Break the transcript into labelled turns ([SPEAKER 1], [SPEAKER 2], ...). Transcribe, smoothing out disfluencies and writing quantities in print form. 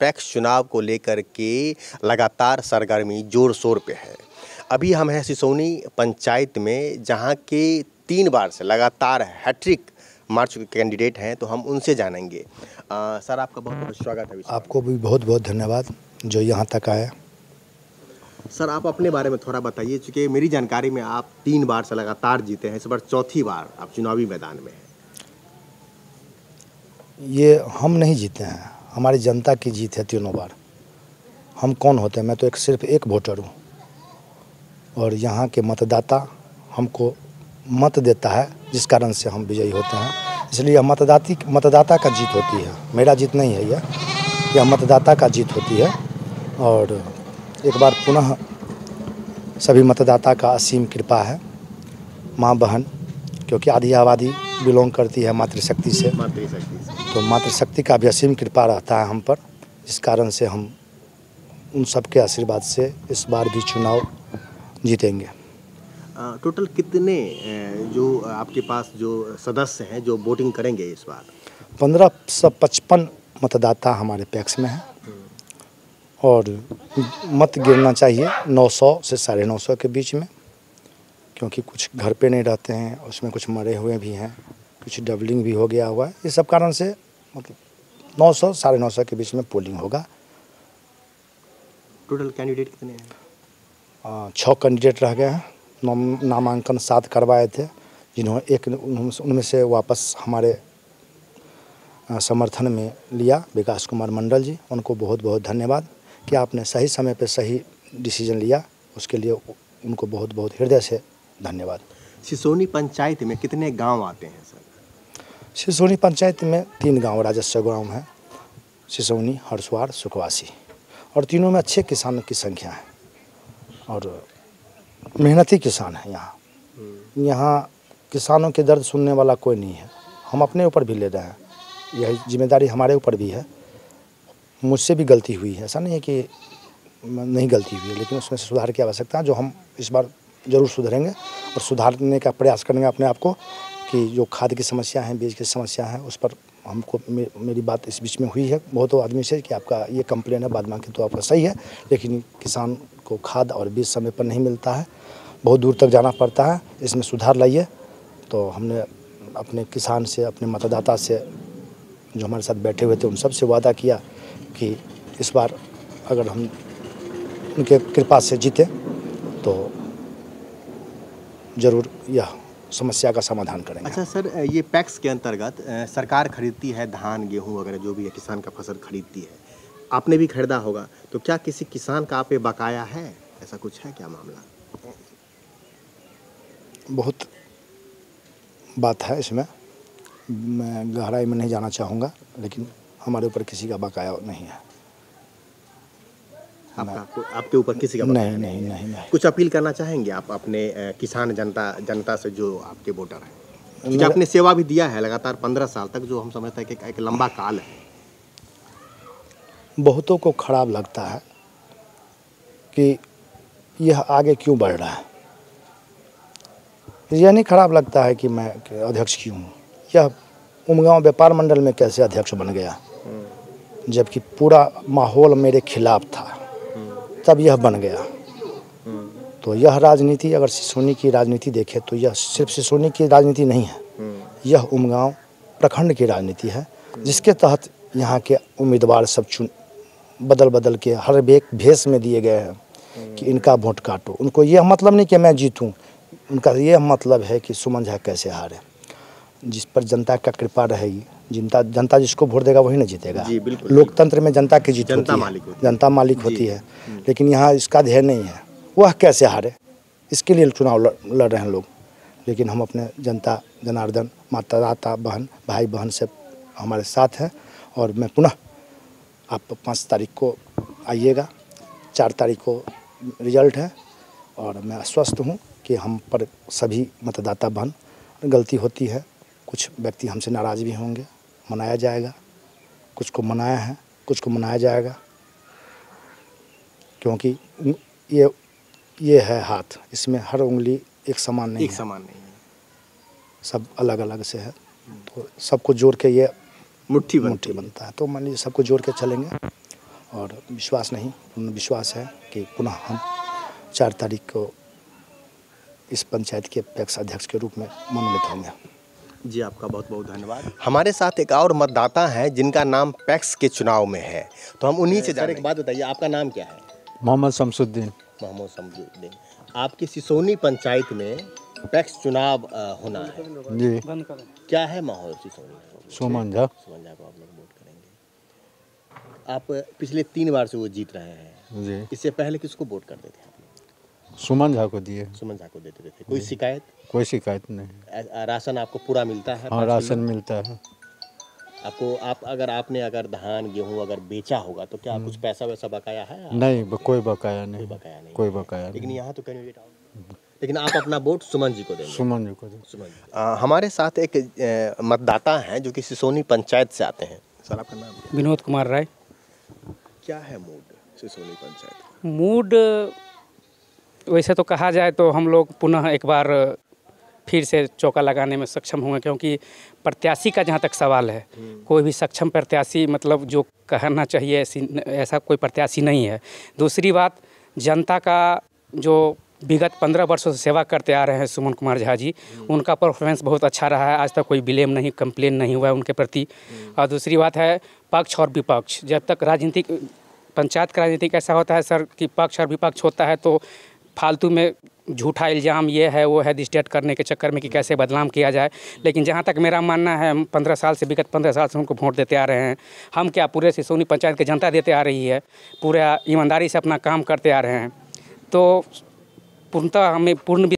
[SPEAKER 1] PACS चुनाव को लेकर के लगातार सरगर्मी जोर शोर पे है। अभी हम हैं सिसोनी पंचायत में, जहां के 3 बार से लगातार हैट्रिक मार चुके कैंडिडेट हैं, तो हम उनसे जानेंगे। सर, आपका बहुत बहुत स्वागत है।
[SPEAKER 2] आपको भी बहुत बहुत धन्यवाद जो यहाँ तक आए।
[SPEAKER 1] सर, आप अपने बारे में थोड़ा बताइए, चूँकि मेरी जानकारी में आप 3 बार से लगातार जीते हैं, इस बार चौथी बार आप चुनावी मैदान में हैं।
[SPEAKER 2] ये हम नहीं जीते हैं, हमारी जनता की जीत है तीनों बार। हम कौन होते हैं? मैं तो सिर्फ एक वोटर हूँ और यहाँ के मतदाता हमको मत देता है, जिस कारण से हम विजयी होते हैं। इसलिए मतदाता का जीत होती है, मेरा जीत नहीं है यह मतदाता का जीत होती है। और एक बार पुनः सभी मतदाता का असीम कृपा है। माँ बहन, क्योंकि आधी आबादी बिलोंग करती है मातृशक्ति से, तो मातृशक्ति का भी असीम कृपा रहता है हम पर, जिस कारण से हम उन सबके आशीर्वाद से इस बार भी चुनाव जीतेंगे।
[SPEAKER 1] टोटल कितने जो आपके पास जो सदस्य हैं जो वोटिंग करेंगे इस बार?
[SPEAKER 2] 1555 मतदाता हमारे पैक्स में हैं और मत गिरना चाहिए 900 से 950 के बीच में, क्योंकि कुछ घर पे नहीं रहते हैं, उसमें कुछ मरे हुए भी हैं, कुछ डबलिंग भी हो गया हुआ है। ये सब कारण से मतलब 900 से 950 के बीच में पोलिंग होगा।
[SPEAKER 1] टोटल कैंडिडेट कितने हैं?
[SPEAKER 2] 6 कैंडिडेट रह गए हैं। नामांकन 7 करवाए थे, उनमें से वापस हमारे समर्थन में लिया विकास कुमार मंडल जी। उनको बहुत बहुत धन्यवाद कि आपने सही समय पे सही डिसीजन लिया, उसके लिए उनको बहुत बहुत हृदय से धन्यवाद।
[SPEAKER 1] सिसोनी पंचायत में कितने गांव आते हैं सर?
[SPEAKER 2] सिसोनी पंचायत में 3 गांव राजस्व गांव हैं, सिसोनी, हरसवार, सुखवासी, और तीनों में अच्छे किसानों की संख्या है और मेहनती किसान है। यहाँ किसानों के दर्द सुनने वाला कोई नहीं है। हम अपने ऊपर भी ले रहे हैं, यही जिम्मेदारी हमारे ऊपर भी है। मुझसे भी गलती हुई है, ऐसा नहीं है कि नहीं गलती हुई है, लेकिन उसमें सुधार की आवश्यकता है, जो हम इस बार ज़रूर सुधरेंगे और सुधारने का प्रयास करेंगे अपने आप को। कि जो खाद की समस्या है, बीज की समस्या है, उस पर हमको मेरी बात इस बीच में हुई है बहुत आदमी से कि आपका ये कंप्लेन है, बाद में तो आपका सही है, लेकिन किसान को खाद और बीज समय पर नहीं मिलता है, बहुत दूर तक जाना पड़ता है, इसमें सुधार लाइए। तो हमने अपने किसान से, अपने मतदाता से जो हमारे साथ बैठे हुए थे, उन सब से वादा किया कि इस बार अगर हम उनके कृपा से जीते तो ज़रूर यह समस्या का समाधान करेंगे।
[SPEAKER 1] अच्छा सर, ये पैक्स के अंतर्गत सरकार खरीदती है धान, गेहूं वगैरह जो भी है, किसान का फसल खरीदती है, आपने भी खरीदा होगा, तो क्या किसी किसान का आप पे बकाया है? ऐसा कुछ है क्या मामला?
[SPEAKER 2] बहुत बात है इसमें, मैं गहराई में नहीं जाना चाहूँगा, लेकिन हमारे ऊपर किसी का बकाया नहीं है।
[SPEAKER 1] आपके ऊपर किसी का बकाया
[SPEAKER 2] नहीं।
[SPEAKER 1] कुछ अपील करना चाहेंगे आप अपने किसान जनता से जो आपके वोटर हैं, क्योंकि आपने सेवा भी दिया है लगातार 15 साल तक, जो हम समझते हैं कि एक लंबा काल है।
[SPEAKER 2] बहुतों को खराब लगता है कि यह आगे क्यों बढ़ रहा है। यह नहीं खराब लगता है कि मैं अध्यक्ष क्यों हूँ, यह उमगांव व्यापार मंडल में कैसे अध्यक्ष बन गया, जबकि पूरा माहौल मेरे खिलाफ था, तब यह बन गया। तो यह राजनीति, अगर सिसोनी की राजनीति देखें तो यह सिर्फ सिसोनी की राजनीति नहीं है, यह उमगांव प्रखंड की राजनीति है, जिसके तहत यहाँ के उम्मीदवार सब बदल के हर भेष में दिए गए हैं कि इनका वोट काटो। उनको यह मतलब नहीं कि मैं जीतूं, उनका यह मतलब है कि सुमन झा कैसे हारे। जिस पर जनता का कृपा रहेगी, जनता जिसको वोट देगा वही ना जीतेगा। लोकतंत्र में जनता की जीत होती है, जनता मालिक होती है, लेकिन यहाँ इसका ध्येय नहीं है वह कैसे हारे, इसके लिए चुनाव लड़ रहे हैं लोग। लेकिन हम अपने जनता जनार्दन मतदाता भाई बहन से हमारे साथ हैं, और मैं पुनः आप 5 तारीख को आइएगा, 4 तारीख को रिजल्ट है, और मैं आश्वस्त हूँ कि हम पर सभी मतदाता बहन गलती होती है, कुछ व्यक्ति हमसे नाराज़ भी होंगे, मनाया जाएगा, कुछ को मनाया है, कुछ को मनाया जाएगा, क्योंकि ये है हाथ, इसमें हर उंगली एक समान नहीं है, सब अलग अलग से है, तो सबको जोड़ के ये मुट्ठी बनता है। तो मान लीजिए सबको जोड़ के चलेंगे और विश्वास नहीं, पूर्ण विश्वास है कि पुनः हम 4 तारीख को इस पंचायत के पैक्स अध्यक्ष के रूप में मनोनीत होंगे।
[SPEAKER 1] जी, आपका बहुत बहुत धन्यवाद। हमारे साथ एक और मतदाता हैं जिनका नाम पैक्स के चुनाव में है, तो हम उन्हीं से जानेंगे। एक बात बताइए, आपका नाम क्या है?
[SPEAKER 3] मोहम्मद शमसुद्दीन।
[SPEAKER 1] मोहम्मद शमसुद्दीन। आपकी सिसोनी पंचायत में पैक्स चुनाव होना है
[SPEAKER 3] जी।
[SPEAKER 1] क्या है माहौल सिसोनी?
[SPEAKER 3] सुमन झा
[SPEAKER 1] को आप लोग वोट करेंगे। आप पिछले 3 बार से वो जीत रहे हैं
[SPEAKER 3] जी।
[SPEAKER 1] इससे पहले किसको वोट करते थे आप लोग?
[SPEAKER 3] सुमन झा को दिए।
[SPEAKER 1] सुमन झा को देते थे। कोई शिकायत?
[SPEAKER 3] कोई शिकायत नहीं।
[SPEAKER 1] राशन आपको पूरा मिलता है?
[SPEAKER 3] हाँ, राशन मिलता है
[SPEAKER 1] आपको। अगर धान गेहूँ अगर बेचा होगा तो क्या कुछ पैसा वैसा बकाया है?
[SPEAKER 3] नहीं, कोई बकाया नहीं। कोई बकाया नहीं।
[SPEAKER 1] लेकिन यहाँ तो कैंडिडेट लेकिन आप अपना वोट सुमन जी को देंगे?
[SPEAKER 3] सुमन जी को देंगे।
[SPEAKER 1] हमारे साथ एक मतदाता हैं जो कि सिसोनी पंचायत से आते हैं। सर, आपका नाम?
[SPEAKER 4] विनोद कुमार राय।
[SPEAKER 1] क्या है मूड सिसोनी पंचायत का?
[SPEAKER 4] मूड वैसे तो कहा जाए तो हम लोग पुनः एक बार फिर से चौका लगाने में सक्षम होंगे, क्योंकि प्रत्याशी का जहाँ तक सवाल है, कोई भी सक्षम प्रत्याशी मतलब जो कहना चाहिए ऐसा कोई प्रत्याशी नहीं है। दूसरी बात, जनता का जो विगत 15 वर्षों से सेवा करते आ रहे हैं सुमन कुमार झा जी, उनका परफॉर्मेंस बहुत अच्छा रहा है। आज तक कोई ब्लेम नहीं, कंप्लेन नहीं हुआ है उनके प्रति। और दूसरी बात है पक्ष और विपक्ष। जब तक राजनीतिक पंचायत का राजनीतिक ऐसा होता है सर कि पक्ष और विपक्ष होता है तो फालतू में झूठा इल्ज़ाम ये है वो है डिस्टेट करने के चक्कर में कि कैसे बदनाम किया जाए। लेकिन जहाँ तक मेरा मानना है, हम 15 साल से विगत 15 साल से उनको वोट देते आ रहे हैं। हम क्या, पूरे सिसोनी पंचायत की जनता देते आ रही है, पूरा ईमानदारी से अपना काम करते आ रहे हैं। तो पूर्णतः हमें पूर्ण